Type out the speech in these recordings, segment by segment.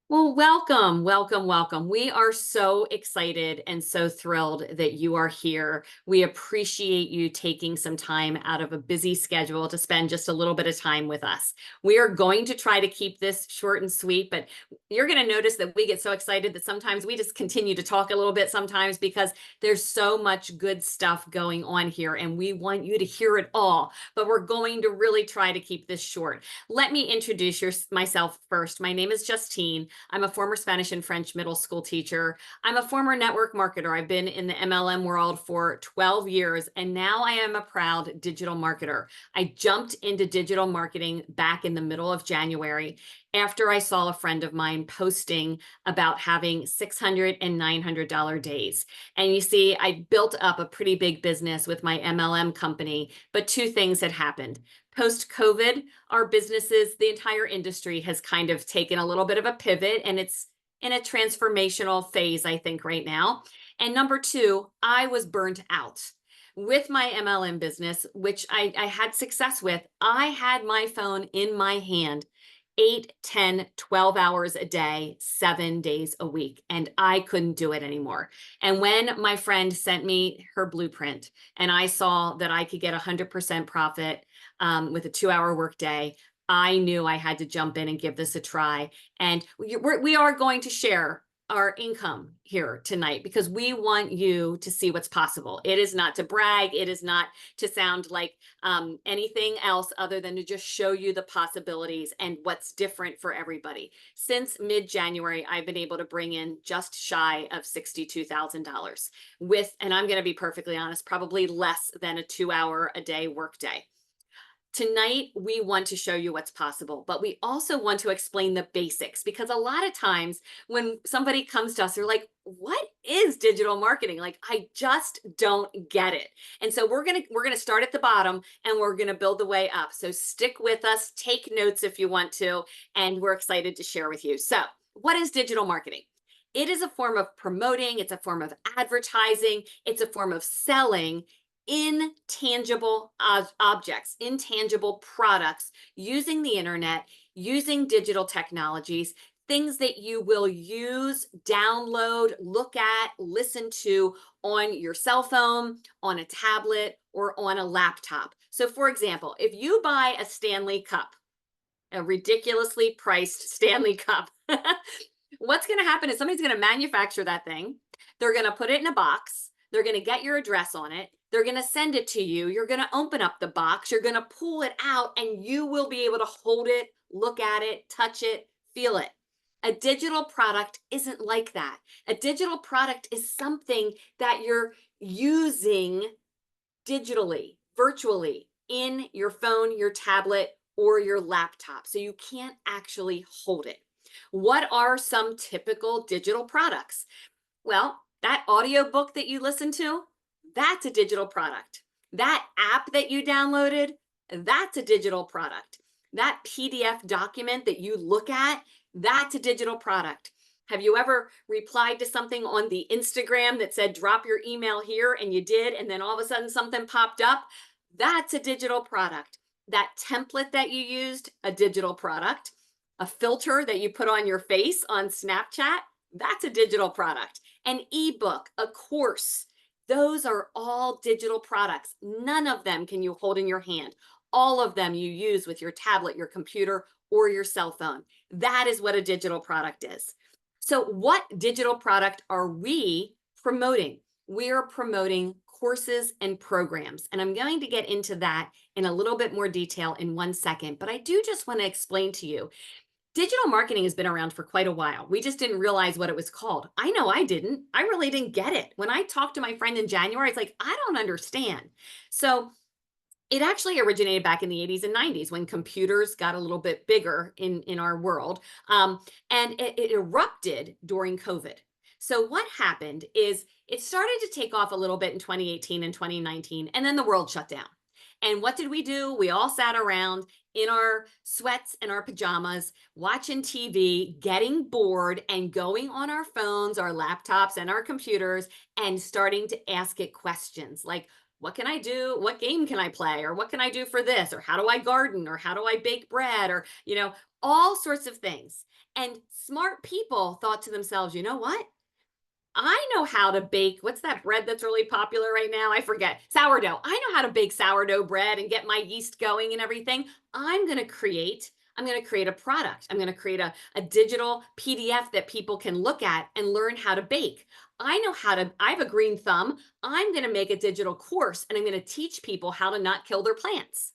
Well, welcome, welcome, welcome. We are so excited and so thrilled that you are here. We appreciate you taking some time out of a busy schedule to spend just a little bit of time with us. We are going to try to keep this short and sweet, but you're going to notice that we get so excited that sometimes we just continue to talk a little bit sometimes because there's so much good stuff going on here and we want you to hear it all. But we're going to really try to keep this short. Let me introduce myself first. My name is Justine. I'm a former Spanish and French middle school teacher. I'm a former network marketer. I've been in the MLM world for 12 years, and now I am a proud digital marketer. I jumped into digital marketing back in the middle of January after I saw a friend of mine posting about having $600 and $900 days. And you see, I built up a pretty big business with my MLM company, but two things had happened. Post COVID, our businesses, the entire industry has kind of taken a little bit of a pivot and it's in a transformational phase, I think, right now. And number two, I was burnt out. With my MLM business, which I had success with, I had my phone in my hand 8, 10, 12 hours a day, 7 days a week, and I couldn't do it anymore. And when my friend sent me her blueprint and I saw that I could get 100% profit with a 2-hour workday, I knew I had to jump in and give this a try. And we are going to share our income here tonight because we want you to see what's possible. It is not to brag. It is not to sound like anything else other than to just show you the possibilities and what's different for everybody. Since mid-January, I've been able to bring in just shy of $62,000 with, and I'm going to be perfectly honest, probably less than a 2-hour a day workday. Tonight, we want to show you what's possible, but we also want to explain the basics because a lot of times when somebody comes to us, they're like, what is digital marketing? Like, I just don't get it. And so we're gonna start at the bottom and we're gonna build the way up. So stick with us, take notes if you want to, and we're excited to share with you. So, what is digital marketing? It is a form of promoting, it's a form of advertising, it's a form of selling intangible objects, intangible products using the internet, using digital technologies, things that you will use, download, look at, listen to on your cell phone, on a tablet, or on a laptop. So, for example, if you buy a Stanley Cup, a ridiculously priced Stanley Cup, what's going to happen is somebody's going to manufacture that thing. They're going to put it in a box. They're going to get your address on it. They're going to send it to you. You're going to open up the box. You're going to pull it out and you will be able to hold it, look at it, touch it, feel it. A digital product isn't like that. A digital product is something that you're using digitally, virtually in your phone, your tablet, or your laptop. So you can't actually hold it. What are some typical digital products? Well, that audiobook that you listen to, that's a digital product. That app that you downloaded, that's a digital product. That PDF document that you look at, that's a digital product. Have you ever replied to something on the Instagram that said, drop your email here, and you did, and then all of a sudden something popped up? That's a digital product. That template that you used, a digital product. A filter that you put on your face on Snapchat, that's a digital product. An ebook, a course, those are all digital products. None of them can you hold in your hand. All of them you use with your tablet, your computer, or your cell phone. That is what a digital product is. So, what digital product are we promoting? We are promoting courses and programs. And I'm going to get into that in a little bit more detail in 1 second. But I do just want to explain to you digital marketing has been around for quite a while. We just didn't realize what it was called. I know I didn't. I really didn't get it. When I talked to my friend in January, it's like, I don't understand. So it actually originated back in the 80s and 90s when computers got a little bit bigger in our world. And it erupted during COVID. So what happened is it started to take off a little bit in 2018 and 2019, and then the world shut down. And what did we do? We all sat around in our sweats and our pajamas, watching TV, getting bored, and going on our phones, our laptops, and our computers, and starting to ask it questions like, what can I do? What game can I play? Or what can I do for this? Or how do I garden? Or how do I bake bread? Or, all sorts of things. And smart people thought to themselves, you know what? I know how to bake. What's that bread that's really popular right now? I forget. Sourdough. I know how to bake sourdough bread and get my yeast going and everything. I'm going to create a product. I'm going to create a digital PDF that people can look at and learn how to bake. I have a green thumb. I'm going to make a digital course and I'm going to teach people how to not kill their plants.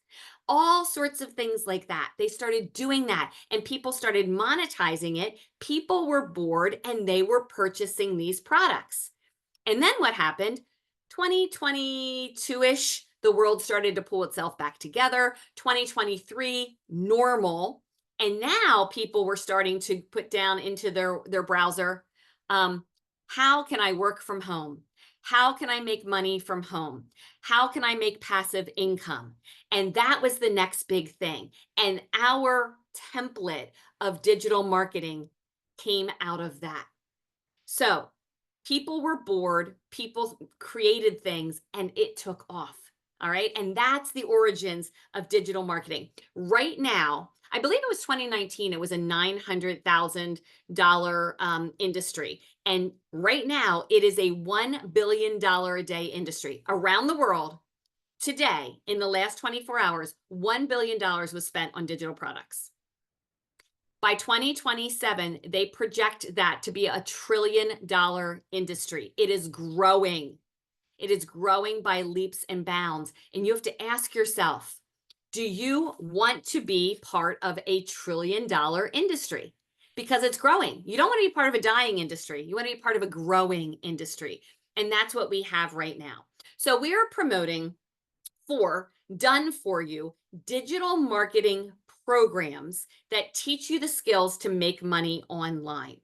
All sorts of things like that. They started doing that and people started monetizing it. People were bored and they were purchasing these products. And then what happened? 2022-ish, the world started to pull itself back together. 2023, normal. And now people were starting to put down into their browser, how can I work from home? How can I make money from home? How can I make passive income? And that was the next big thing. And our template of digital marketing came out of that. So people were bored, people created things, and it took off. All right. And that's the origins of digital marketing. Right now, I believe it was 2019, it was a $900,000 industry. And right now, it is a $1 billion a day industry around the world. Today, in the last 24 hours, $1 billion was spent on digital products. By 2027, they project that to be a $1 trillion industry. It is growing. It is growing by leaps and bounds. And you have to ask yourself, do you want to be part of a $1 trillion industry? Because it's growing. You don't want to be part of a dying industry. You want to be part of a growing industry. And that's what we have right now. So we are promoting 4 done for you digital marketing programs that teach you the skills to make money online.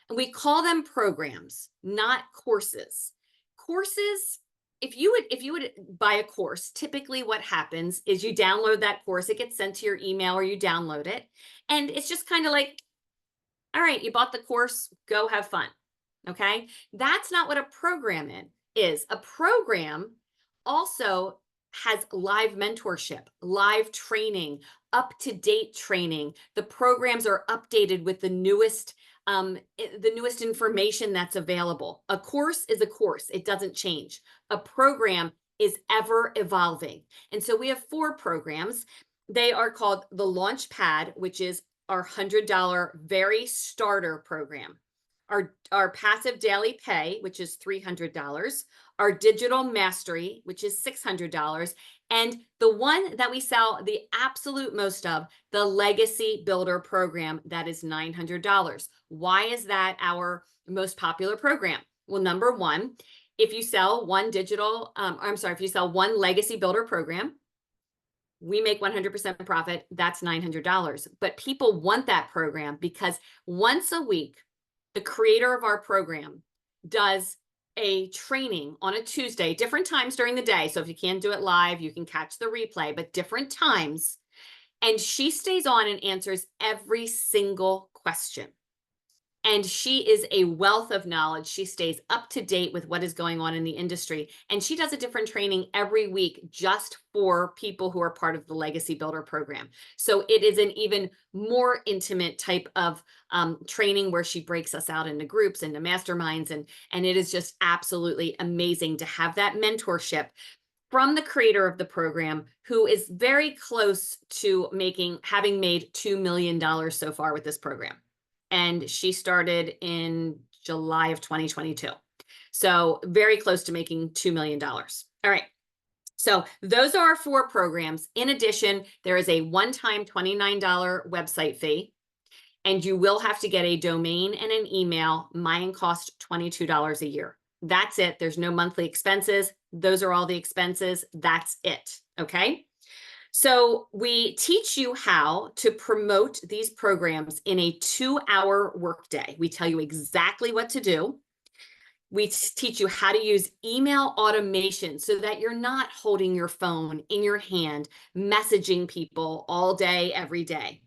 And we call them programs, not courses. Courses, if you would buy a course, typically what happens is you download that course, it gets sent to your email or you download it. And it's just kind of like, all right, you bought the course, go have fun. Okay. That's not what a program is. A program also has live mentorship, live training, up-to-date training. The programs are updated with the newest information that's available. A course is a course. It doesn't change. A program is ever evolving. And so we have 4 programs. They are called the Launchpad, which is our $100 very starter program. Our passive daily pay, which is $300, our digital mastery, which is $600, and the one that we sell the absolute most of, the legacy builder program, that is $900. Why is that our most popular program? Well, number one, if you sell one if you sell one legacy builder program, we make 100% profit. That's $900. But people want that program because once a week, the creator of our program does a training on a Tuesday, different times during the day. So if you can't do it live, you can catch the replay, but different times. And she stays on and answers every single question. And she is a wealth of knowledge. She stays up to date with what is going on in the industry. And she does a different training every week just for people who are part of the Legacy Builder program. So it is an even more intimate type of training where she breaks us out into groups, into masterminds. And it is just absolutely amazing to have that mentorship from the creator of the program, who is very close to having made $2 million so far with this program. And she started in July of 2022. So very close to making $2 million. All right. So those are our 4 programs. In addition, there is a one-time $29 website fee, and you will have to get a domain and an email. Mine cost $22 a year. That's it. There's no monthly expenses. Those are all the expenses. That's it. Okay. So we teach you how to promote these programs in a 2-hour workday. We tell you exactly what to do. We teach you how to use email automation so that you're not holding your phone in your hand, messaging people all day, every day.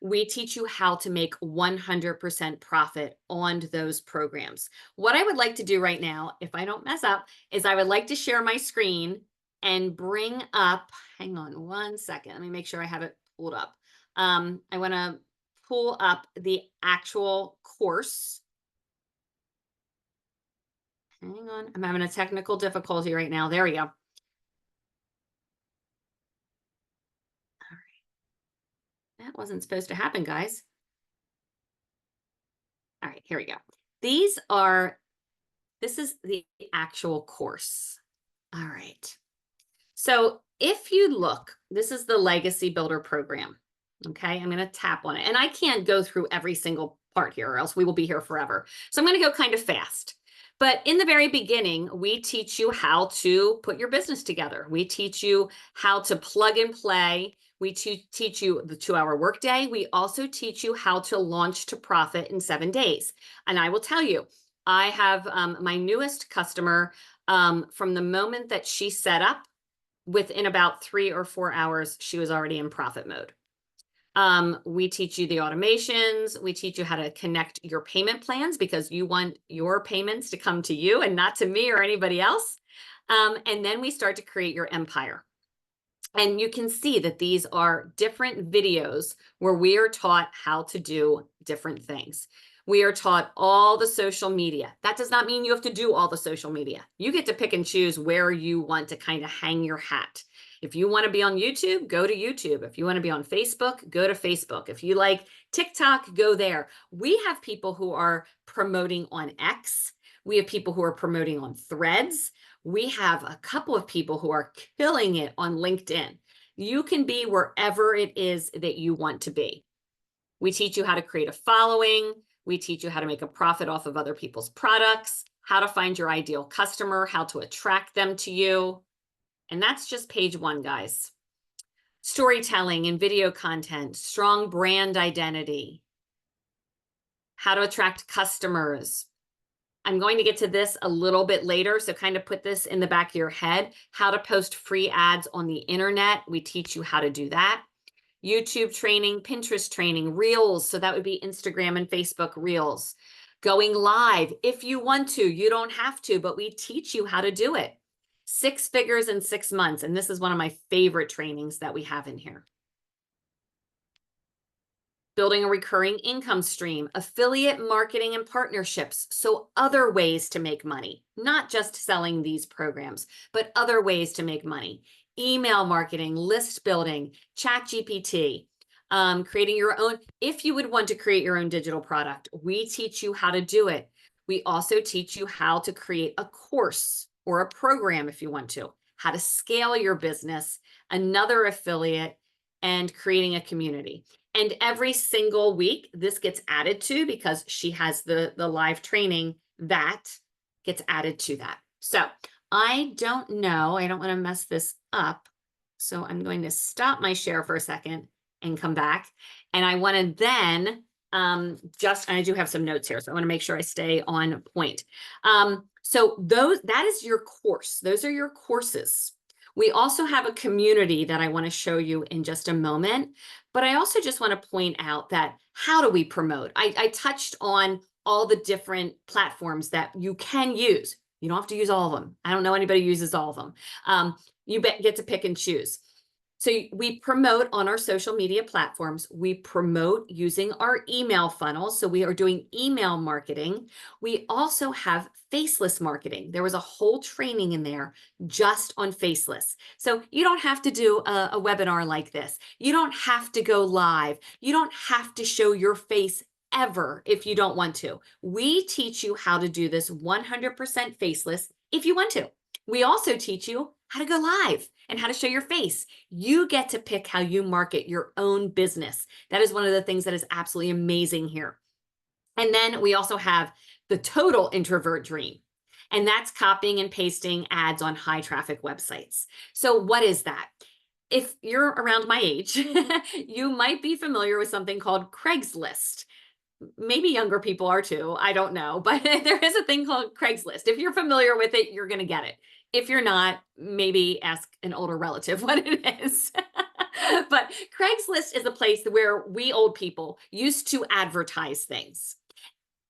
We teach you how to make 100% profit on those programs. What I would like to do right now, if I don't mess up, is I would like to share my screen and bring up, hang on one second. Let me make sure I have it pulled up. I want to pull up the actual course. Hang on, I'm having a technical difficulty right now. There we go. That wasn't supposed to happen, guys. All right, here we go. This is the actual course. All right. So if you look, this is the Legacy Builder program. Okay, I'm going to tap on it. And I can't go through every single part here or else we will be here forever. So I'm going to go kind of fast. But in the very beginning, we teach you how to put your business together. We teach you how to plug and play. We teach you the 2-hour workday. We also teach you how to launch to profit in 7 days. And I will tell you, I have my newest customer from the moment that she set up, within about 3 or 4 hours, she was already in profit mode. We teach you the automations. We teach you how to connect your payment plans because you want your payments to come to you and not to me or anybody else. And then we start to create your empire. And you can see that these are different videos where we are taught how to do different things. We are taught all the social media. That does not mean you have to do all the social media. You get to pick and choose where you want to kind of hang your hat. If you want to be on YouTube, go to YouTube. If you want to be on Facebook, go to Facebook. If you like TikTok, go there. We have people who are promoting on X. We have people who are promoting on Threads. We have a couple of people who are killing it on LinkedIn. You can be wherever it is that you want to be. We teach you how to create a following. We teach you how to make a profit off of other people's products, how to find your ideal customer, how to attract them to you. And that's just page 1, guys. Storytelling and video content, strong brand identity, how to attract customers. I'm going to get to this a little bit later, so kind of put this in the back of your head. How to post free ads on the internet. We teach you how to do that. YouTube training, Pinterest training, Reels. So that would be Instagram and Facebook Reels. Going live if you want to. You don't have to, but we teach you how to do it. 6 figures in 6 months. And this is one of my favorite trainings that we have in here. Building a recurring income stream, affiliate marketing and partnerships. So other ways to make money, not just selling these programs, but other ways to make money. Email marketing, list building, ChatGPT, creating your own. If you would want to create your own digital product, we teach you how to do it. We also teach you how to create a course or a program if you want to, how to scale your business, another affiliate, and creating a community. And every single week, this gets added to because she has the live training that gets added to that. So I don't know. I don't want to mess this up. So I'm going to stop my share for a second and come back. And I want to then and I do have some notes here, so I want to make sure I stay on point. So that is your course. Those are your courses. We also have a community that I want to show you in just a moment, but I also just want to point out that how do we promote? I touched on all the different platforms that you can use. You don't have to use all of them. I don't know anybody who uses all of them. You get to pick and choose. So we promote on our social media platforms. We promote using our email funnels. So we are doing email marketing. We also have faceless marketing. There was a whole training in there just on faceless. So you don't have to do a webinar like this. You don't have to go live. You don't have to show your face ever if you don't want to. We teach you how to do this 100% faceless if you want to. We also teach you how to go live and how to show your face. You get to pick how you market your own business. That is one of the things that is absolutely amazing here. And then we also have the total introvert dream, and that's copying and pasting ads on high traffic websites. So what is that? If you're around my age, you might be familiar with something called Craigslist. Maybe younger people are too, I don't know, but there is a thing called Craigslist. If you're familiar with it, you're going to get it. If you're not, maybe ask an older relative what it is. But Craigslist is a place where we old people used to advertise things.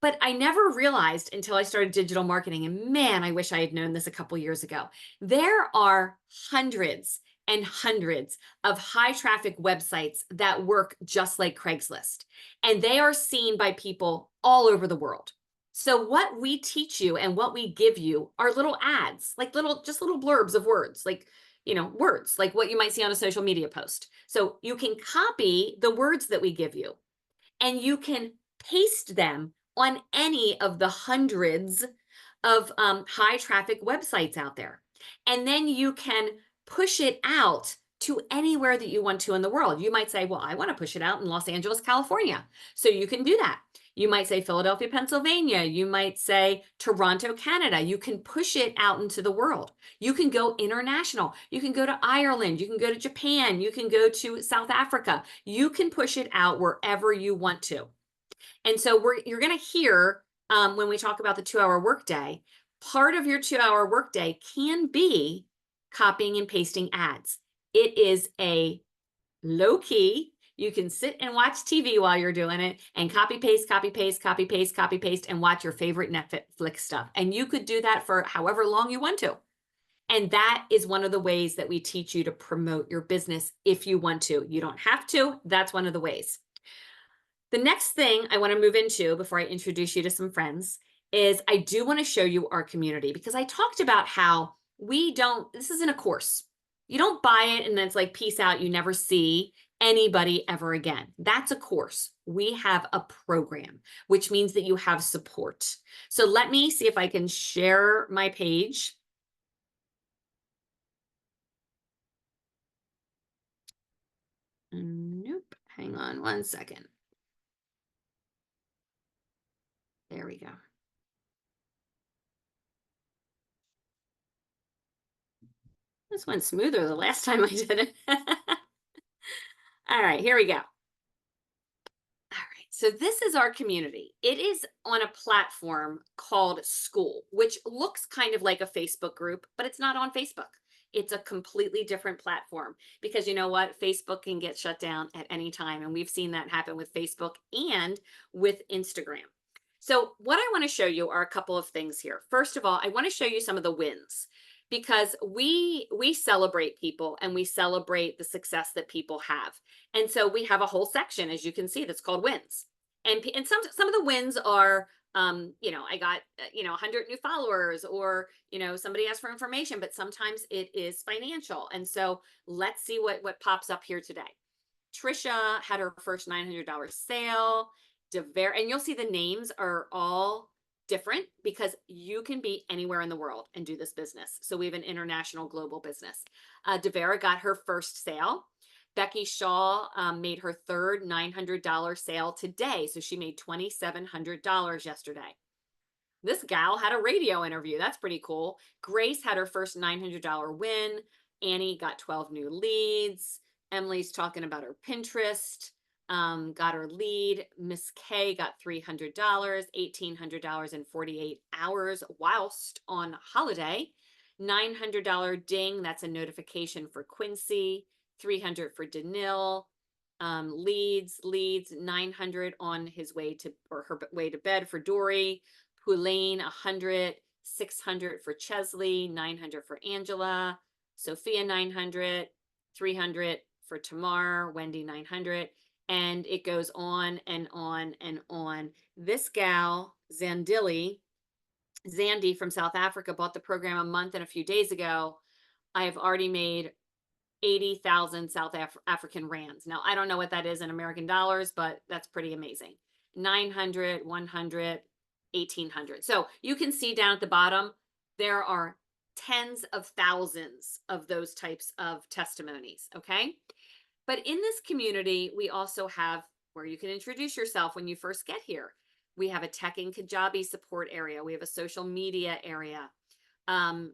But I never realized until I started digital marketing, and man, I wish I had known this a couple years ago. There are hundreds and hundreds of high traffic websites that work just like Craigslist, and they are seen by people all over the world. So what we teach you and what we give you are little ads, like just little blurbs of words, like, words, like what you might see on a social media post. So you can copy the words that we give you and you can paste them on any of the hundreds of high traffic websites out there. And then you can push it out to anywhere that you want to in the world. You might say, well, I want to push it out in Los Angeles, California. So you can do that. You might say Philadelphia, Pennsylvania. You might say Toronto, Canada. You can push it out into the world. You can go international. You can go to Ireland. You can go to Japan. You can go to South Africa. You can push it out wherever you want to. And so you're going to hear when we talk about the 2-hour workday, part of your 2-hour workday can be copying and pasting ads. It is a low key. You can sit and watch TV while you're doing it and copy, paste, copy, paste, copy, paste, copy, paste, and watch your favorite Netflix stuff. And you could do that for however long you want to. And that is one of the ways that we teach you to promote your business if you want to. You don't have to. That's one of the ways. The next thing I want to move into before I introduce you to some friends is I do want to show you our community, because I talked about how this isn't a course. You don't buy it and then it's like, peace out. You never see anybody ever again. That's a course. We have a program, which means that you have support. So let me see if I can share my page. Nope. Hang on one second. There we go. This went smoother the last time I did it. All right, here we go. All right, so this is our community. It is on a platform called School, which looks kind of like a Facebook group, but it's not on Facebook. It's a completely different platform, because you know what? Facebook can get shut down at any time. And we've seen that happen with Facebook and with Instagram. So what I want to show you are a couple of things here. First of all, I want to show you some of the wins, because we celebrate people and we celebrate the success that people have. And so we have a whole section, as you can see, that's called wins. And some of the wins are I got 100 new followers, or somebody asked for information, but sometimes it is financial. And so let's see what pops up here today. Trisha had her first $900 sale. And you'll see the names are all different, because you can be anywhere in the world and do this business. So we have an international global business. Devera got her first sale. Becky Shaw made her third $900 sale today. So she made $2,700 yesterday. This gal had a radio interview. That's pretty cool. Grace had her first $900 win. Annie got 12 new leads. Emily's talking about her Pinterest. Got her lead. Miss K got $300, $1,800 in 48 hours whilst on holiday. $900 ding. That's a notification for Quincy. 300 for Danil. Leads 900 on his way to, or her way to bed for Dory. Pauline 100, 600 for Chesley, 900 for Angela. Sophia 900, 300 for Tamar, Wendy 900, and it goes on and on and on. This gal, Zandy from South Africa, bought the program a month and a few days ago. I have already made 80,000 South African rands. Now, I don't know what that is in American dollars, but that's pretty amazing. 900, 100, 1,800. So you can see down at the bottom, there are tens of thousands of those types of testimonies, okay? But in this community, we also have where you can introduce yourself when you first get here. We have a tech and Kajabi support area. We have a social media area,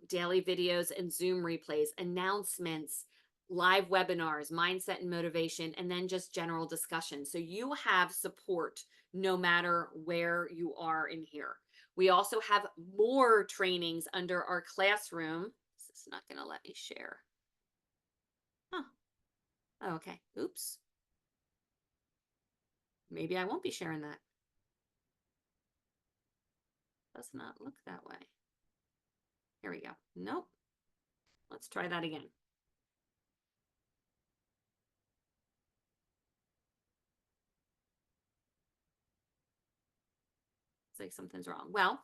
daily videos and Zoom replays, announcements, live webinars, mindset and motivation, and then just general discussion. So you have support no matter where you are in here. We also have more trainings under our classroom. This is not going to let me share. Huh. Oh, okay. Oops. Maybe I won't be sharing that. Does not look that way. Here we go. Nope. Let's try that again. It's like something's wrong. Well,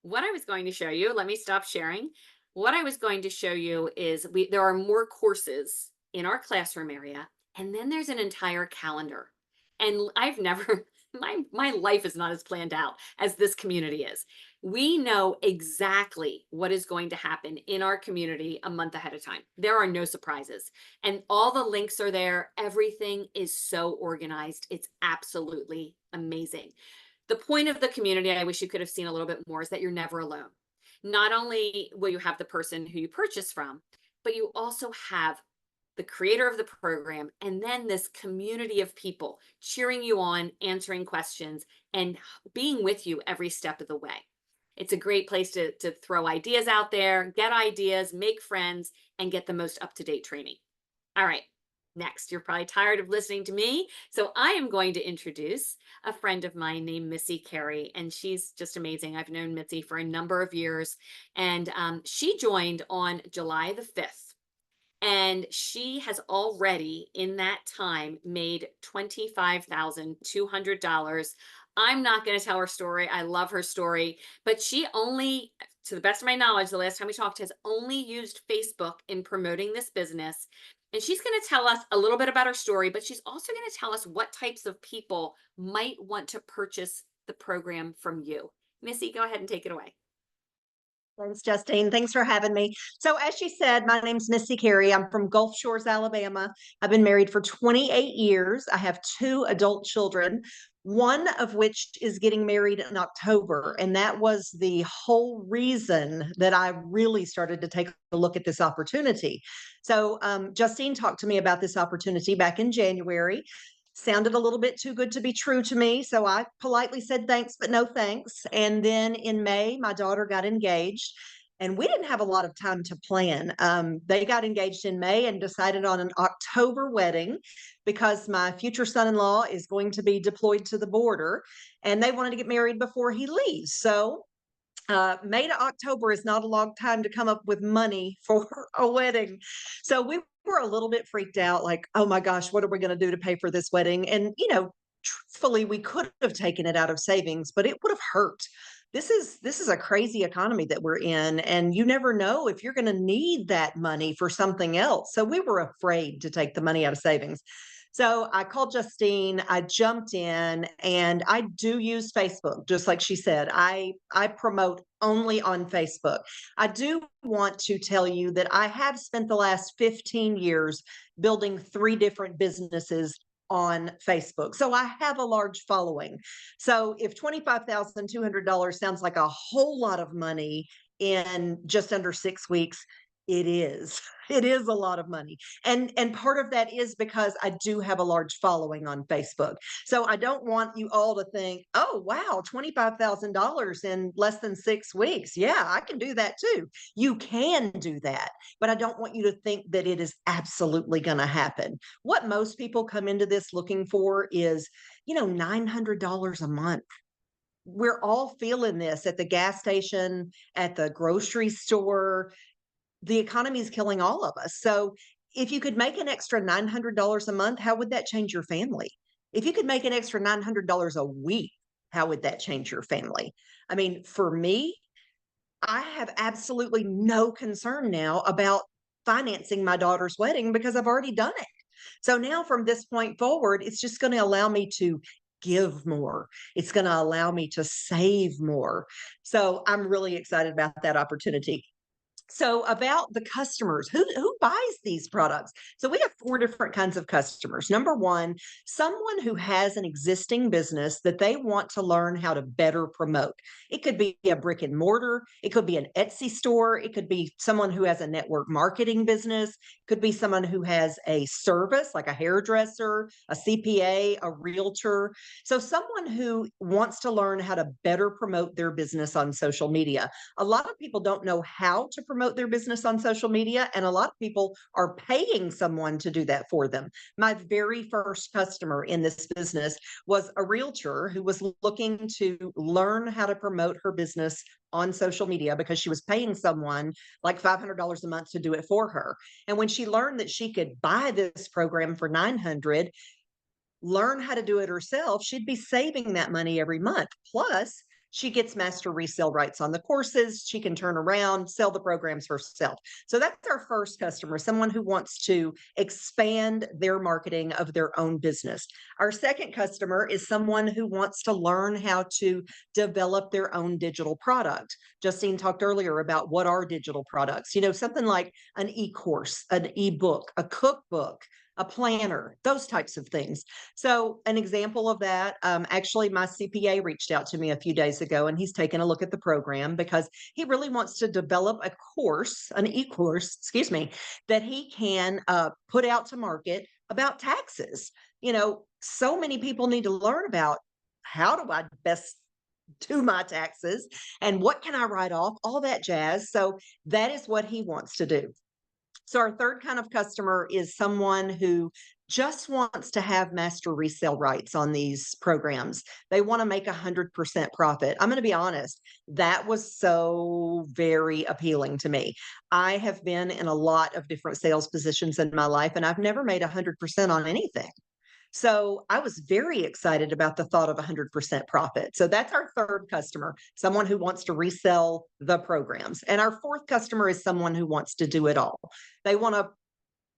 what I was going to show you, let me stop sharing. What I was going to show you is there are more courses in our classroom area, and then there's an entire calendar. And I've never my life is not as planned out as this community is. We know exactly what is going to happen in our community a month ahead of time. There are no surprises. And all the links are there. Everything is so organized. It's absolutely amazing. The point of the community, I wish you could have seen a little bit more, is that you're never alone. Not only will you have the person who you purchase from, but you also have the creator of the program and then this community of people cheering you on, answering questions, and being with you every step of the way. It's a great place to throw ideas out there, get ideas, make friends, and get the most up-to-date training. All right. Next, you're probably tired of listening to me. So I am going to introduce a friend of mine named Missy Carey, and she's just amazing. I've known Missy for a number of years, and she joined on July the 5th. And she has already in that time made $25,200. I'm not going to tell her story. I love her story, but she only, to the best of my knowledge, the last time we talked, has only used Facebook in promoting this business. And she's going to tell us a little bit about her story, but she's also going to tell us what types of people might want to purchase the program from you. Missy, go ahead and take it away. Thanks, Justine. Thanks for having me. So, as she said, my name's Missy Carey. I'm from Gulf Shores, Alabama. I've been married for 28 years. I have two adult children, one of which is getting married in October. And that was the whole reason that I really started to take a look at this opportunity. So, Justine talked to me about this opportunity back in January. Sounded a little bit too good to be true to me. So I politely said thanks, but no thanks. And then in May, my daughter got engaged. And we didn't have a lot of time to plan. They got engaged in May and decided on an October wedding because my future son in law is going to be deployed to the border and they wanted to get married before he leaves. So May to October is not a long time to come up with money for a wedding. So we were a little bit freaked out, like, oh my gosh, what are we going to do to pay for this wedding? And, truthfully, we could have taken it out of savings, but it would have hurt. This is a crazy economy that we're in, and you never know if you're going to need that money for something else. So we were afraid to take the money out of savings. So I called Justine, I jumped in, and I do use Facebook, just like she said. I promote only on Facebook. I do want to tell you that I have spent the last 15 years building three different businesses on Facebook. So I have a large following. So if $25,200 sounds like a whole lot of money in just under 6 weeks, it is. It is a lot of money. And part of that is because I do have a large following on Facebook. So I don't want you all to think, "Oh, wow, $25,000 in less than 6 weeks. Yeah, I can do that too." You can do that, but I don't want you to think that it is absolutely going to happen. What most people come into this looking for is, $900 a month. We're all feeling this at the gas station, at the grocery store. The economy is killing all of us. So if you could make an extra $900 a month, how would that change your family? If you could make an extra $900 a week, how would that change your family? I mean, for me, I have absolutely no concern now about financing my daughter's wedding because I've already done it. So now from this point forward, it's just going to allow me to give more. It's going to allow me to save more. So I'm really excited about that opportunity. So about the customers, who buys these products? So we have four different kinds of customers. Number one, someone who has an existing business that they want to learn how to better promote. It could be a brick and mortar, it could be an Etsy store, it could be someone who has a network marketing business, it could be someone who has a service like a hairdresser, a CPA, a realtor. So someone who wants to learn how to better promote their business on social media. A lot of people don't know how to promote promote their business on social media, and a lot of people are paying someone to do that for them. My very first customer in this business was a realtor who was looking to learn how to promote her business on social media because she was paying someone like $500 a month to do it for her. And when she learned that she could buy this program for $900, learn how to do it herself, she'd be saving that money every month. Plus, she gets master resale rights on the courses. She can turn around, sell the programs herself. So that's our first customer, someone who wants to expand their marketing of their own business. Our second customer is someone who wants to learn how to develop their own digital product. Justine talked earlier about what are digital products, something like an e-course, an e-book, a cookbook, a planner, those types of things. So an example of that, actually my CPA reached out to me a few days ago, and he's taken a look at the program because he really wants to develop a course, an e-course, excuse me, that he can put out to market about taxes. So many people need to learn about how do I best do my taxes and what can I write off, all that jazz. So that is what he wants to do. So our third kind of customer is someone who just wants to have master resale rights on these programs. They want to make 100% profit. I'm going to be honest, that was so very appealing to me. I have been in a lot of different sales positions in my life, and I've never made 100% on anything. So I was very excited about the thought of 100% profit. So that's our third customer, someone who wants to resell the programs. And our fourth customer is someone who wants to do it all. They want to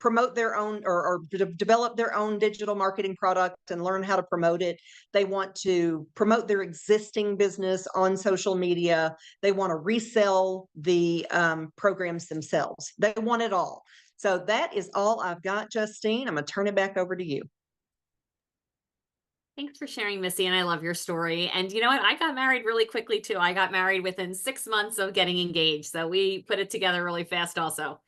promote their own or develop their own digital marketing product and learn how to promote it. They want to promote their existing business on social media. They want to resell the programs themselves. They want it all. So that is all I've got, Justine. I'm going to turn it back over to you. Thanks for sharing, Missy, and I love your story. And you know what? I got married really quickly too. I got married within 6 months of getting engaged. So we put it together really fast also.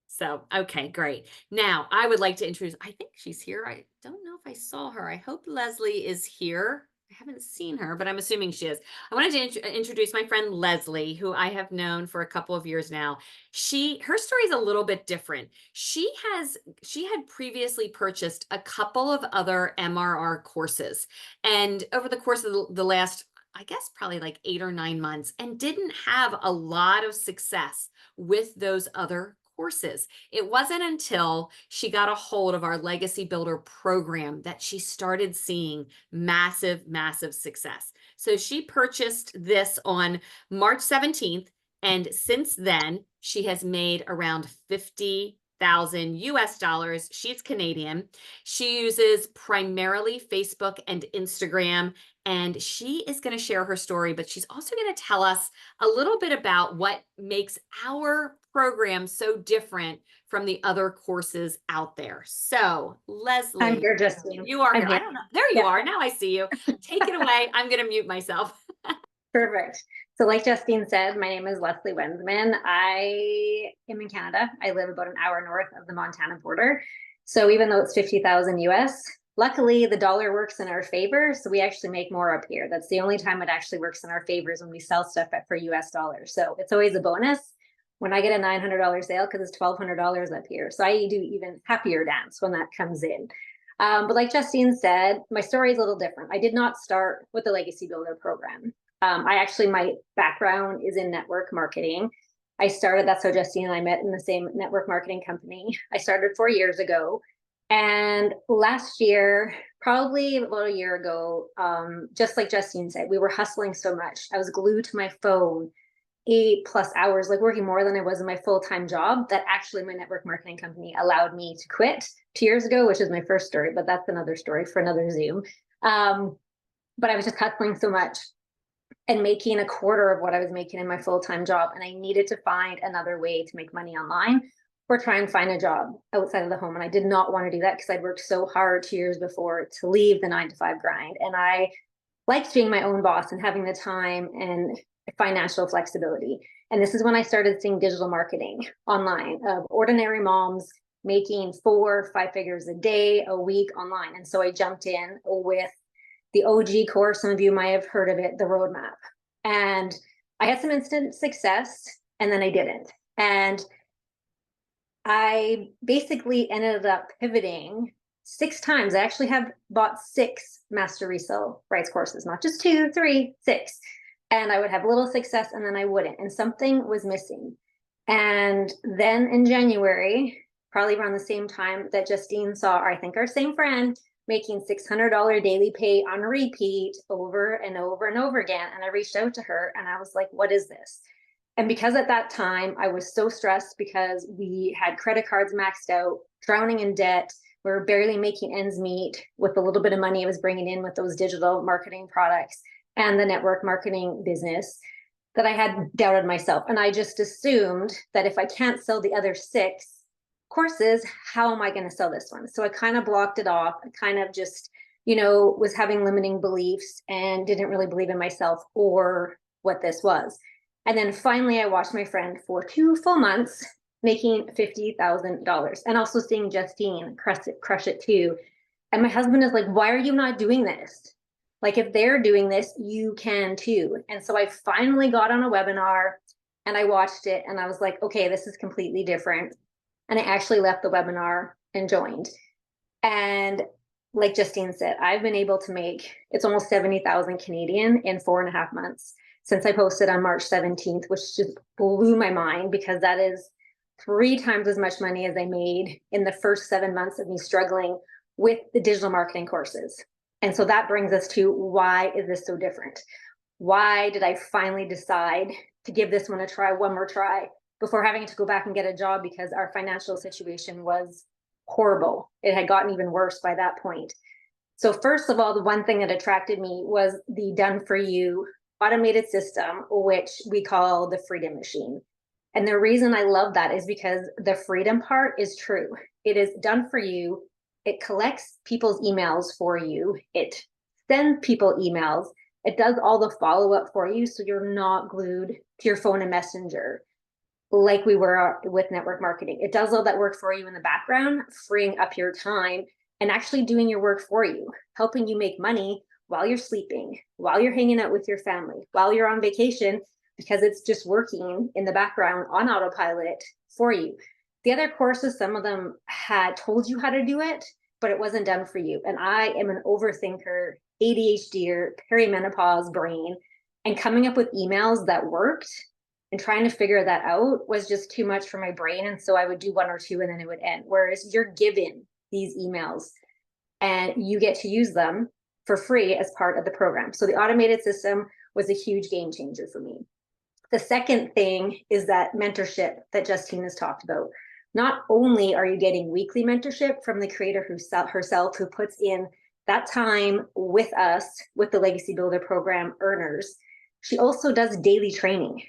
So, okay, great. Now I would like to introduce, I think she's here. I don't know if I saw her. I hope Leslie is here. I haven't seen her, but I'm assuming she is. I wanted to introduce my friend Leslie, who I have known for a couple of years now. Her story is a little bit different. She had previously purchased a couple of other MRR courses, and over the course of the last, I guess probably like 8 or 9 months, and didn't have a lot of success with those other courses. It wasn't until she got a hold of our Legacy Builder program that she started seeing massive, massive success. So she purchased this on March 17th. And since then, she has made around 50,000 US dollars. She's Canadian. She uses primarily Facebook and Instagram, and she is going to share her story, but she's also going to tell us a little bit about what makes our program so different from the other courses out there. So, Leslie, I'm here, Justine. you are here. here. I don't know. There you are. Now I see you. Take it away. I'm going to mute myself. Perfect. So like Justine said, my name is Leslie Wensman. I am in Canada. I live about an hour north of the Montana border. So even though it's 50,000 US, luckily the dollar works in our favor. So we actually make more up here. That's the only time it actually works in our favor is when we sell stuff for US dollars. So it's always a bonus when I get a $900 sale because it's $1,200 up here. So I do even happier dance when that comes in. But like Justine said, my story is a little different. I did not start with the Legacy Builder program. My background is in network marketing. That's how Justine and I met in the same network marketing company. I started 4 years ago. And last year, probably about a year ago, just like Justine said, we were hustling so much. I was glued to my phone 8+ hours, like working more than I was in my full-time job, that actually my network marketing company allowed me to quit 2 years ago, which is my first story, but that's another story for another Zoom. But I was just hustling so much and making a quarter of what I was making in my full-time job. And I needed to find another way to make money online or try and find a job outside of the home. And I did not want to do that because I'd worked so hard 2 years before to leave the 9-to-5 grind. And I liked being my own boss and having the time and financial flexibility. And this is when I started seeing digital marketing online of ordinary moms making 4 or 5 figures a day, a week online. And so I jumped in with the OG course. Some of you might have heard of it, the roadmap. And I had some instant success. and then I didn't. And I basically ended up pivoting 6 times. I actually have bought 6 master resale rights courses, not just 2, 3, 6. And I would have little success and then I wouldn't. And something was missing. And then in January, probably around the same time that Justine saw, I think our same friend, making $600 daily pay on repeat over and over and over again. And I reached out to her and I was like, what is this? And because at that time I was so stressed because we had credit cards maxed out, drowning in debt, we were barely making ends meet with the little bit of money I was bringing in with those digital marketing products and the network marketing business, that I had doubted myself. And I just assumed that if I can't sell the other 6 courses, how am I going to sell this one? So I kind of blocked it off. I kind of just, was having limiting beliefs and didn't really believe in myself or what this was. And then finally, I watched my friend for 2 full months making $50,000 and also seeing Justine crush it too. And my husband is like, why are you not doing this? Like, if they're doing this, you can too. And so I finally got on a webinar and I watched it and I was like, okay, this is completely different. And I actually left the webinar and joined. And like Justine said, I've been able to make, it's almost 70,000 Canadian in 4.5 months since I posted on March 17th, which just blew my mind because that is 3 times as much money as I made in the first 7 months of me struggling with the digital marketing courses. And so that brings us to, why is this so different? Why did I finally decide to give this one a try, one more try, before having to go back and get a job because our financial situation was horrible? It had gotten even worse by that point. So first of all, the one thing that attracted me was the done-for-you automated system, which we call the Freedom Machine. And the reason I love that is because the freedom part is true. It is done for you. It collects people's emails for you. It sends people emails. It does all the follow-up for you, so you're not glued to your phone and messenger like we were with network marketing. It does all that work for you in the background, freeing up your time and actually doing your work for you, helping you make money while you're sleeping, while you're hanging out with your family, while you're on vacation, because it's just working in the background on autopilot for you. The other courses, some of them had told you how to do it, but it wasn't done for you. And I am an overthinker, ADHD, perimenopause brain, and coming up with emails that worked and trying to figure that out was just too much for my brain. And so I would do 1 or 2 and then it would end. Whereas you're given these emails and you get to use them for free as part of the program. So the automated system was a huge game changer for me. The second thing is that mentorship that Justine has talked about. Not only are you getting weekly mentorship from the creator herself, who puts in that time with us, with the Legacy Builder program earners, she also does daily training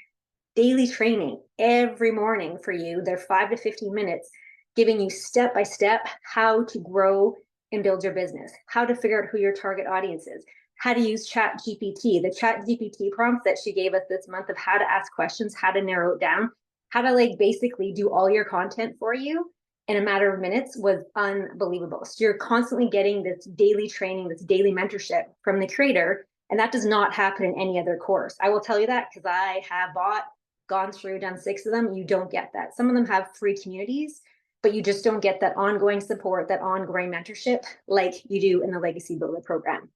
every morning for you. They're 5 to 15 minutes, giving you step-by-step how to grow and build your business, how to figure out who your target audience is, how to use ChatGPT, the ChatGPT prompts that she gave us this month of how to ask questions, how to narrow it down, how to basically do all your content for you in a matter of minutes was unbelievable. So you're constantly getting this daily training, this daily mentorship from the creator, and that does not happen in any other course. I will tell you that because I have gone through, done 6 of them. You don't get that. Some of them have free communities, but you just don't get that ongoing support, that ongoing mentorship like you do in the Legacy Builder program.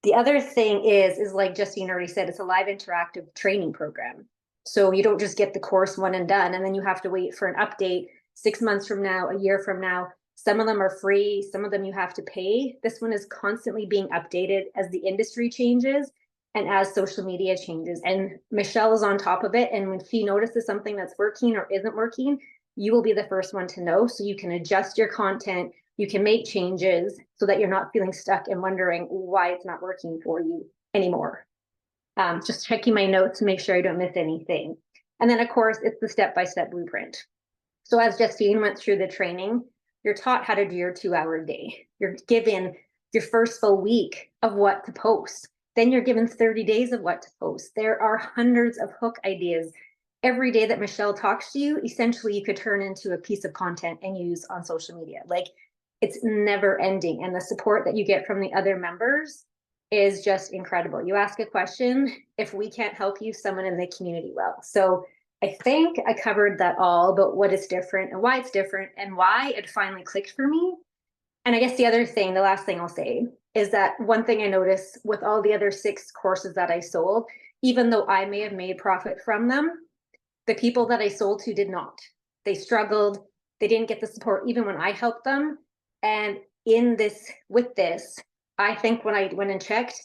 The other thing is like Justine already said, it's a live interactive training program. So you don't just get the course one and done, and then you have to wait for an update 6 months from now, a year from now. Some of them are free, some of them you have to pay. This one is constantly being updated as the industry changes and as social media changes. And Michelle is on top of it. And when she notices something that's working or isn't working, you will be the first one to know. So you can adjust your content, you can make changes so that you're not feeling stuck and wondering why it's not working for you anymore. Just checking my notes to make sure I don't miss anything. And then of course, it's the step-by-step blueprint. So as Justine went through the training, you're taught how to do your 2-hour day. You're given your first full week of what to post. Then you're given 30 days of what to post. There are hundreds of hook ideas. Every day that Michelle talks to you, essentially you could turn into a piece of content and use on social media. It's never ending. And the support that you get from the other members is just incredible. You ask a question, if we can't help you, someone in the community will. So I think I covered that all, but what is different and why it's different and why it finally clicked for me. And I guess the last thing I'll say is that one thing I noticed with all the other 6 courses that I sold, even though I may have made profit from them, the people that I sold to did not. They struggled. They didn't get the support even when I helped them. And with this, I think when I went and checked,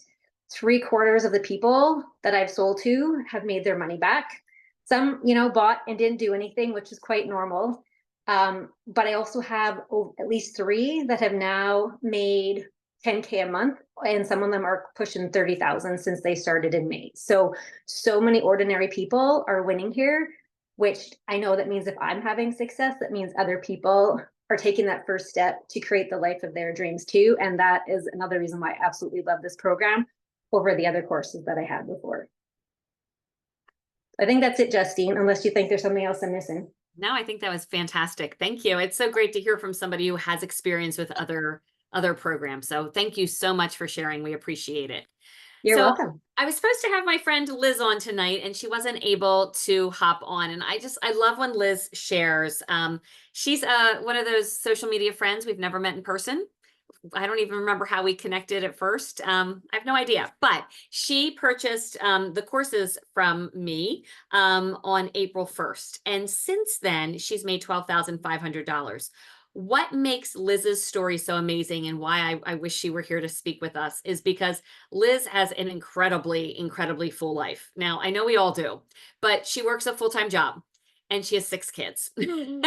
3/4 of the people that I've sold to have made their money back. Some, bought and didn't do anything, which is quite normal. But I also have at least 3 that have now made 10K a month, and some of them are pushing 30,000 since they started in May. So many ordinary people are winning here, which I know that means if I'm having success, that means other people are taking that first step to create the life of their dreams too. And that is another reason why I absolutely love this program over the other courses that I had before. I think that's it, Justine, unless you think there's something else I'm missing. No, I think that was fantastic. Thank you. It's so great to hear from somebody who has experience with other programs. So thank you so much for sharing. We appreciate it. You're So, welcome. I was supposed to have my friend Liz on tonight and she wasn't able to hop on. And I love when Liz shares. She's one of those social media friends we've never met in person. I don't even remember how we connected at first. I have no idea, but she purchased the courses from me on April 1st. And since then, she's made $12,500. What makes Liz's story so amazing and why I wish she were here to speak with us is because Liz has an incredibly, incredibly full life. Now, I know we all do, but she works a full-time job. And she has 6 kids. And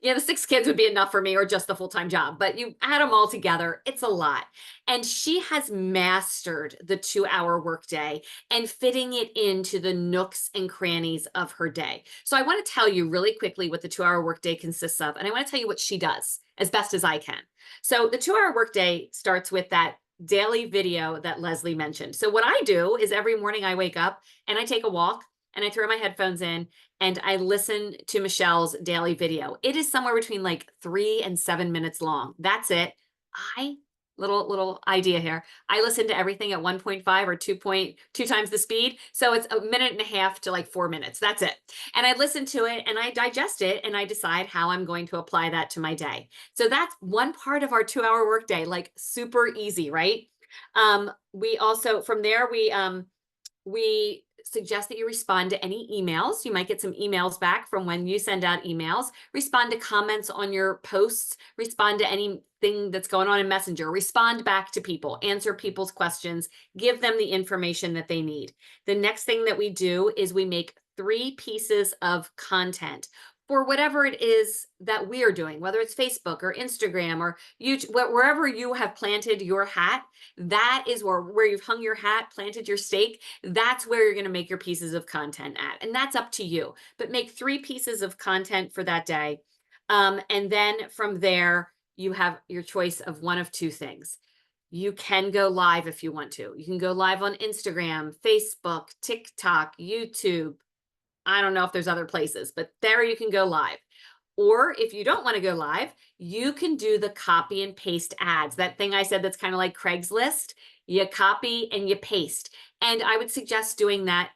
the 6 kids would be enough for me, or just the full-time job. But you add them all together, it's a lot. And she has mastered the 2-hour workday and fitting it into the nooks and crannies of her day. So I want to tell you really quickly what the 2-hour workday consists of. And I want to tell you what she does as best as I can. So the 2-hour workday starts with that daily video that Leslie mentioned. So what I do is every morning I wake up and I take a walk and I throw my headphones in and I listen to Michelle's daily video. It is somewhere between like 3 and 7 minutes long. That's it. Little idea here. I listen to everything at 1.5 or 2 times the speed. So it's 1.5 minutes to like 4 minutes. That's it. And I listen to it and I digest it and I decide how I'm going to apply that to my day. So that's one part of our 2-hour workday, like super easy, right? We also, from there, we suggest that you respond to any emails. You might get some emails back from when you send out emails, respond to comments on your posts, respond to anything that's going on in Messenger, respond back to people, answer people's questions, give them the information that they need. The next thing that we do is we make 3 pieces of content for whatever it is that we are doing, whether it's Facebook or Instagram or YouTube, wherever you have planted your hat, that is where you've hung your hat, planted your stake. That's where you're going to make your pieces of content at. And that's up to you. But make 3 pieces of content for that day. And then from there, you have your choice of one of 2 things. You can go live if you want to. You can go live on Instagram, Facebook, TikTok, YouTube. I don't know if there's other places, but there you can go live. Or if you don't want to go live, you can do the copy and paste ads. That thing I said that's kind of like Craigslist. You copy and you paste. And I would suggest doing that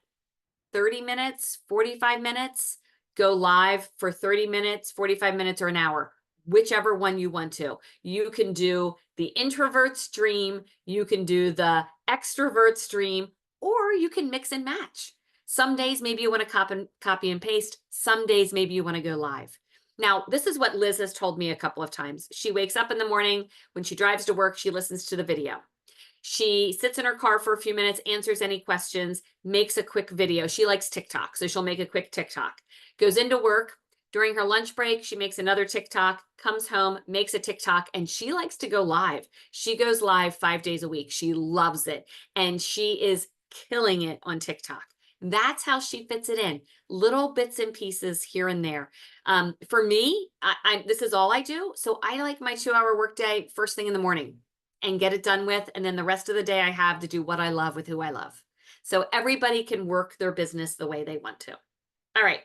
30 minutes, 45 minutes, go live for 30 minutes, 45 minutes, or an hour, whichever one you want to. You can do the introvert stream, you can do the extrovert stream, or you can mix and match. Some days, maybe you want to copy and paste. Some days, maybe you want to go live. Now, this is what Liz has told me a couple of times. She wakes up in the morning. When she drives to work, she listens to the video. She sits in her car for a few minutes, answers any questions, makes a quick video. She likes TikTok, so she'll make a quick TikTok. Goes into work. During her lunch break, she makes another TikTok, comes home, makes a TikTok, and she likes to go live. She goes live 5 days a week. She loves it, and she is killing it on TikTok. That's how she fits it in, little bits and pieces here and there. For me, this is all I do. So I like my 2-hour workday first thing in the morning and get it done with. And then the rest of the day I have to do what I love with who I love. So everybody can work their business the way they want to. All right.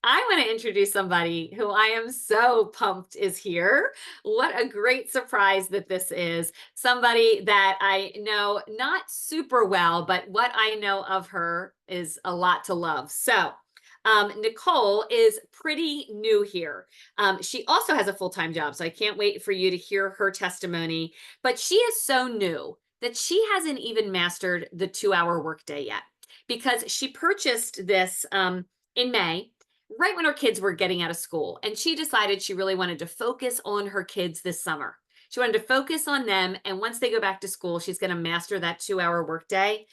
I want to introduce somebody who I am so pumped is here. What a great surprise that this is. Somebody that I know not super well, but what I know of her is a lot to love. So Nicole is pretty new here. She also has a full-time job, so I can't wait for you to hear her testimony. But she is so new that she hasn't even mastered the 2-hour workday yet, because she purchased this in May, right when her kids were getting out of school. And she decided she really wanted to focus on her kids this summer. She wanted to focus on them. And once they go back to school, she's going to master that 2-hour workday.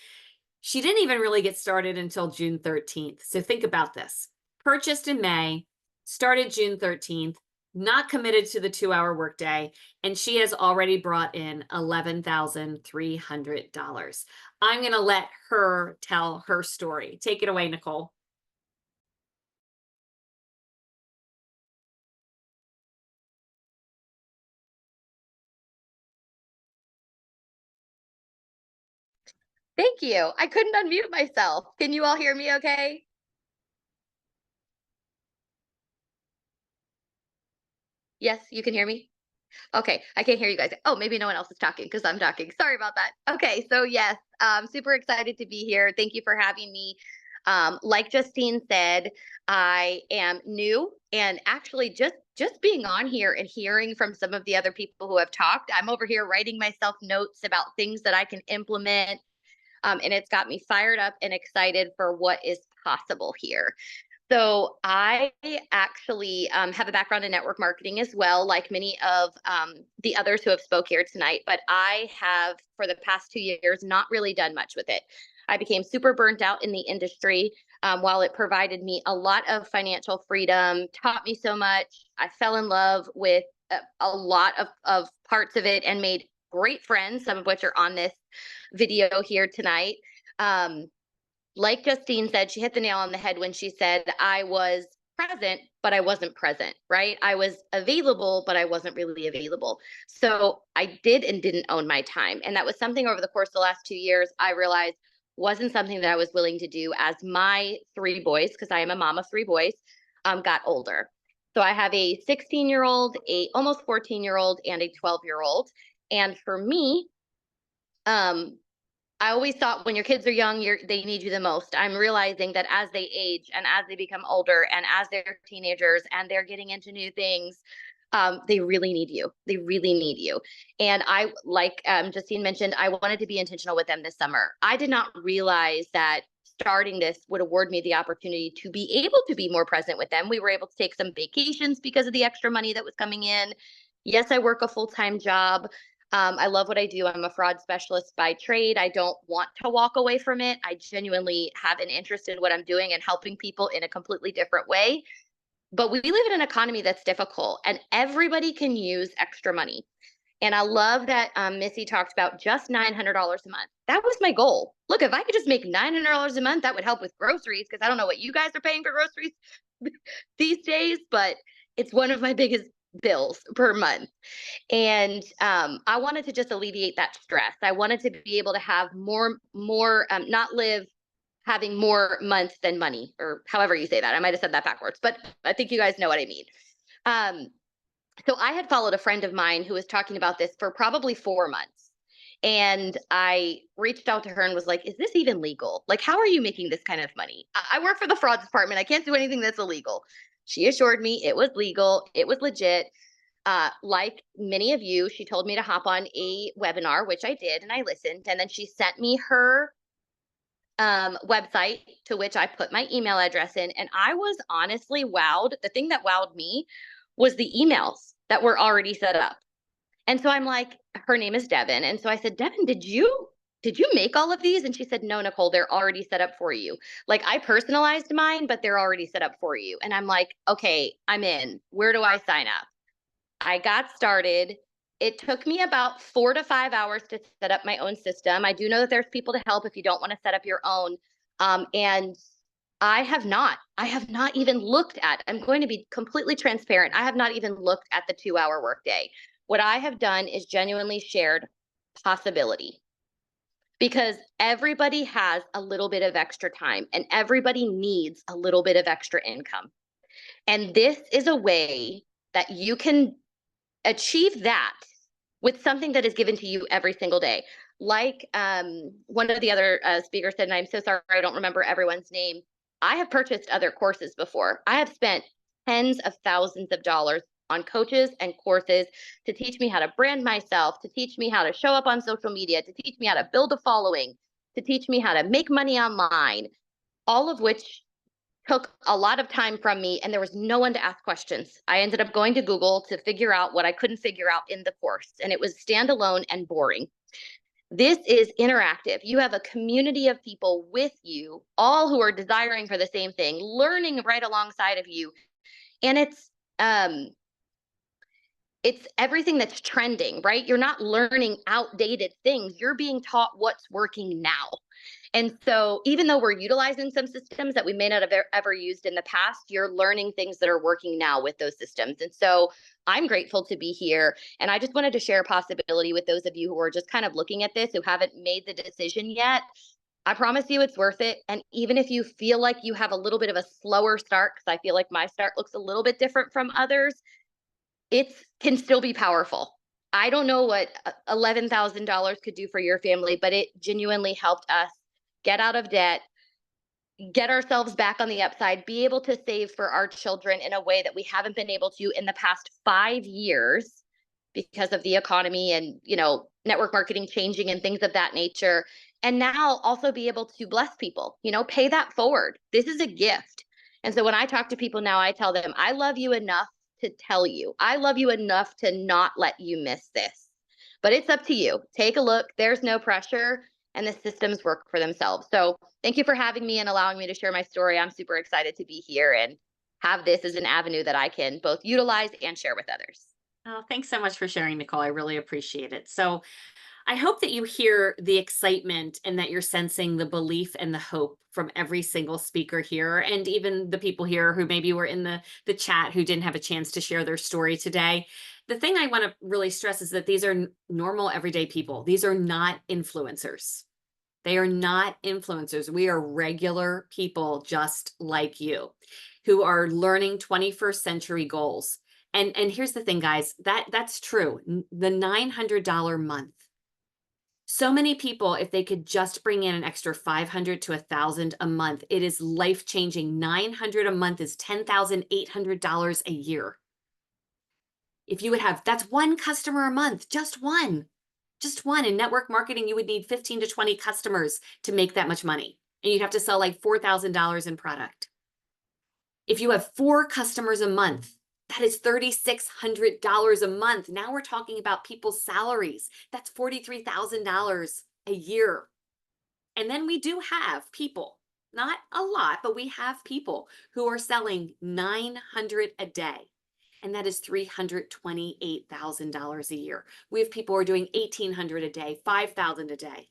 She didn't even really get started until June 13th. So think about this. Purchased in May, started June 13th, not committed to the 2-hour workday, and she has already brought in $11,300. I'm going to let her tell her story. Take it away, Nicole. Thank you. I couldn't unmute myself. Can you all hear me okay? Yes, you can hear me? Okay, I can't hear you guys. Oh, maybe no one else is talking because I'm talking. Sorry about that. Okay, so yes, super excited to be here. Thank you for having me. Like Justine said, I am new, and actually just being on here and hearing from some of the other people who have talked, I'm over here writing myself notes about things that I can implement. And it's got me fired up and excited for what is possible here. So I actually have a background in network marketing as well, like many of the others who have spoke here tonight. But I have, for the past 2 years, not really done much with it. I became super burnt out in the industry. While it provided me a lot of financial freedom, taught me so much, I fell in love with a lot of parts of it and made great friends, some of which are on this video here tonight. Like Justine said, she hit the nail on the head when she said I was present, but I wasn't present, right? I was available, but I wasn't really available. So I did and didn't own my time. And that was something over the course of the last 2 years I realized wasn't something that I was willing to do as my 3 boys, because I am a mom of 3 boys, got older. So I have a 16-year-old, a almost 14-year-old, and a 12-year-old. And for me, I always thought when your kids are young, they need you the most. I'm realizing that as they age and as they become older and as they're teenagers and they're getting into new things, they really need you. They really need you. And I, like Justine mentioned, I wanted to be intentional with them this summer. I did not realize that starting this would award me the opportunity to be able to be more present with them. We were able to take some vacations because of the extra money that was coming in. Yes, I work a full-time job. I love what I do. I'm a fraud specialist by trade. I don't want to walk away from it. I genuinely have an interest in what I'm doing and helping people in a completely different way. But we live in an economy that's difficult, and everybody can use extra money. And I love that Missy talked about just $900 a month. That was my goal. Look, if I could just make $900 a month, that would help with groceries, because I don't know what you guys are paying for groceries these days, but it's one of my biggest bills per month. And I wanted to just alleviate that stress. I wanted to be able to have more, not live having more months than money, or however you say that. I might have said that backwards, but I think you guys know what I mean. So I had followed a friend of mine who was talking about this for probably 4 months. And I reached out to her and was like, is this even legal? Like, how are you making this kind of money? I work for the fraud department. I can't do anything that's illegal. She assured me it was legal. It was legit. Like many of you, she told me to hop on a webinar, which I did, and I listened. And then she sent me her website, to which I put my email address in. And I was honestly wowed. The thing that wowed me was the emails that were already set up. And so I'm like, her name is Devin. And so I said, Devin, did you make all of these? And she said, no, Nicole, they're already set up for you. Like, I personalized mine, but they're already set up for you. And I'm like, okay, I'm in. Where do I sign up? I got started. It took me about 4 to 5 hours to set up my own system. I do know that there's people to help if you don't want to set up your own. And I have not even looked at, I'm going to be completely transparent. I have not even looked at the 2-hour workday. What I have done is genuinely shared possibility, because everybody has a little bit of extra time and everybody needs a little bit of extra income. And this is a way that you can achieve that with something that is given to you every single day. Like one of the other speakers said, and I'm so sorry, I don't remember everyone's name. I have purchased other courses before. I have spent tens of thousands of dollars on coaches and courses to teach me how to brand myself, to teach me how to show up on social media, to teach me how to build a following, to teach me how to make money online, all of which took a lot of time from me, and there was no one to ask questions. I ended up going to Google to figure out what I couldn't figure out in the course, and it was standalone and boring. This is interactive. You have a community of people with you, all who are desiring for the same thing, learning right alongside of you. And it's everything that's trending, right? You're not learning outdated things. You're being taught what's working now. And so even though we're utilizing some systems that we may not have ever used in the past, you're learning things that are working now with those systems. And so I'm grateful to be here. And I just wanted to share a possibility with those of you who are just kind of looking at this, who haven't made the decision yet. I promise you it's worth it. And even if you feel like you have a little bit of a slower start, because I feel like my start looks a little bit different from others, it can still be powerful. I don't know what $11,000 could do for your family, but it genuinely helped us get out of debt, get ourselves back on the upside, be able to save for our children in a way that we haven't been able to in the past 5 years because of the economy and, network marketing changing and things of that nature. And now also be able to bless people, pay that forward. This is a gift. And so when I talk to people now, I tell them, I love you enough to tell you. I love you enough to not let you miss this. But it's up to you. Take a look. There's no pressure. And the systems work for themselves. So thank you for having me and allowing me to share my story. I'm super excited to be here and have this as an avenue that I can both utilize and share with others. Oh, thanks so much for sharing, Nicole. I really appreciate it. So I hope that you hear the excitement and that you're sensing the belief and the hope from every single speaker here, and even the people here who maybe were in the chat who didn't have a chance to share their story today. The thing I want to really stress is that these are normal, everyday people. These are not influencers. They are not influencers. We are regular people just like you who are learning 21st century goals. And here's the thing, guys, that's true. The $900 month. So many people, if they could just bring in an extra $500 to $1,000 a month, it is life-changing. $900 a month is $10,800 a year. If you would have, that's one customer a month, just one. In network marketing, you would need 15 to 20 customers to make that much money. And you'd have to sell like $4,000 in product. If you have 4 customers a month, that is $3,600 a month. Now we're talking about people's salaries. That's $43,000 a year. And then we do have people, not a lot, but we have people who are selling $900 a day. And that is $328,000 a year. We have people who are doing $1,800 a day, $5,000 a day.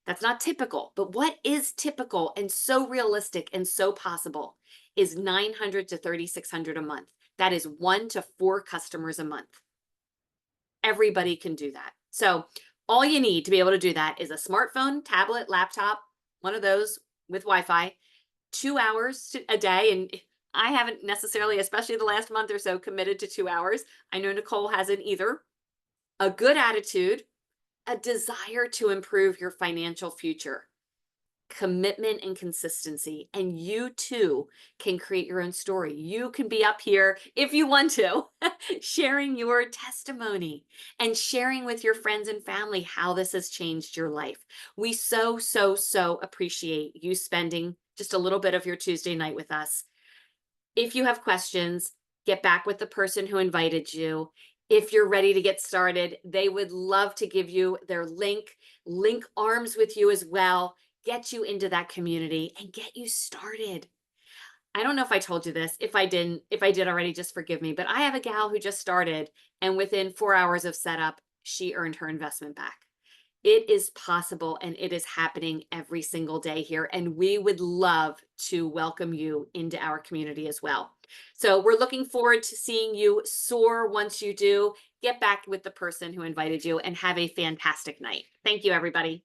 That's not typical, but what is typical and so realistic and so possible is $900 to $3,600 a month. That is 1 to 4 customers a month. Everybody can do that. So all you need to be able to do that is a smartphone, tablet, laptop, one of those with Wi-Fi, 2 hours a day. And I haven't necessarily, especially the last month or so, committed to 2 hours. I know Nicole hasn't either. A good attitude, a desire to improve your financial future, commitment and consistency, and you too can create your own story. You can be up here if you want to, sharing your testimony and sharing with your friends and family how this has changed your life. We so appreciate you spending just a little bit of your Tuesday night with us. If you have questions, get back with the person who invited you. If you're ready to get started, they would love to give you their link arms with you as well, get you into that community and get you started. I don't know if I told you this. If I did already, just forgive me. But I have a gal who just started, and within 4 hours of setup, she earned her investment back. It is possible, and it is happening every single day here. And we would love to welcome you into our community as well. So we're looking forward to seeing you soar once you do. Get back with the person who invited you and have a fantastic night. Thank you, everybody.